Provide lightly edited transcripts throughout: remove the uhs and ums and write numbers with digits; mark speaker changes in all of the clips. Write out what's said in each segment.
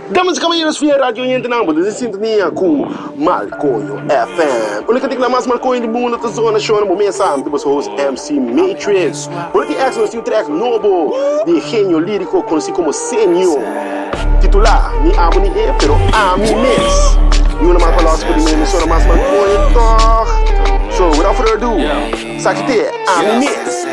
Speaker 1: Damas e caballeros, via rádio Yentenambo, de sintonia com Malconho FM. O que mais Malconho de mundo da zona show no momento sabe, depois o host MC Matrix. Por aqui X nos track novo de gênio lírico conhecido como Senio. Titular, ni amo ni e, pero a mi mes. E uma mais palavras por mim, emissora mais Malconho toch. So, without further ado, sakite, a mi mes.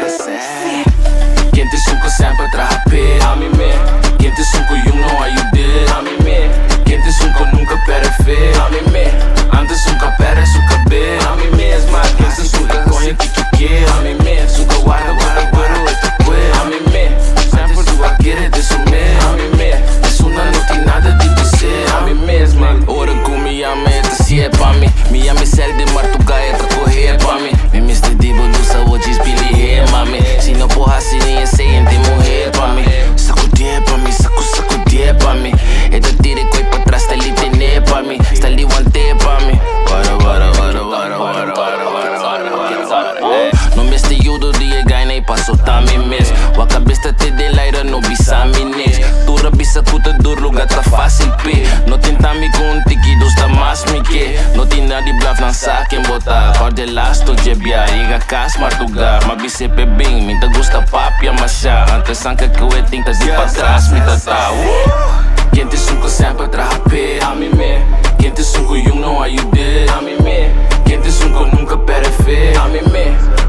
Speaker 2: Quem te suco sempre atrape, a mi mes. Quem te suco yung não ayude, a mi mes. Quem te suco nunca perefe, a mi mes. Antes suca pere suca be, a mi mes. Mas quem te suca conhe que, a mi mes. Suca guarda pero esta que, a mi mes. Sempre suca querer de sumir, a mi mes. Isso não tem nada de dizer, a mi mes. Ora com me ame, se é pra mim. Me ame série de martucaia, pra correr pra mim. Me Mr. Dibo do saúde, Billy Hay, mami. Se não porra, se nem sei, ente morrer pra mim. Sacudir pra mim, sacudir pra mim. E da tira coi pra trás, tá ali tener pra mim. Está ali one pra mim. No me este judo die gaina e passo tá me mes. O a cabeça te de laira no bisa mines. Tu rabisa kuta dur lugar tá fácil pe. No tenta me com tiki dos tá mais me que. No tem nada de bluff não sabe quem botar. Corde lasto jebia iga cas martugar. Ma bise pe bem, me tá gusta papia machá. Antes sanka que eu tinta de pra trás me tá. Quem te suco sempre atrape, a mi me. Quem te suco yung não ayude, a mi me. Quem te suco nunca perefe, a mi me.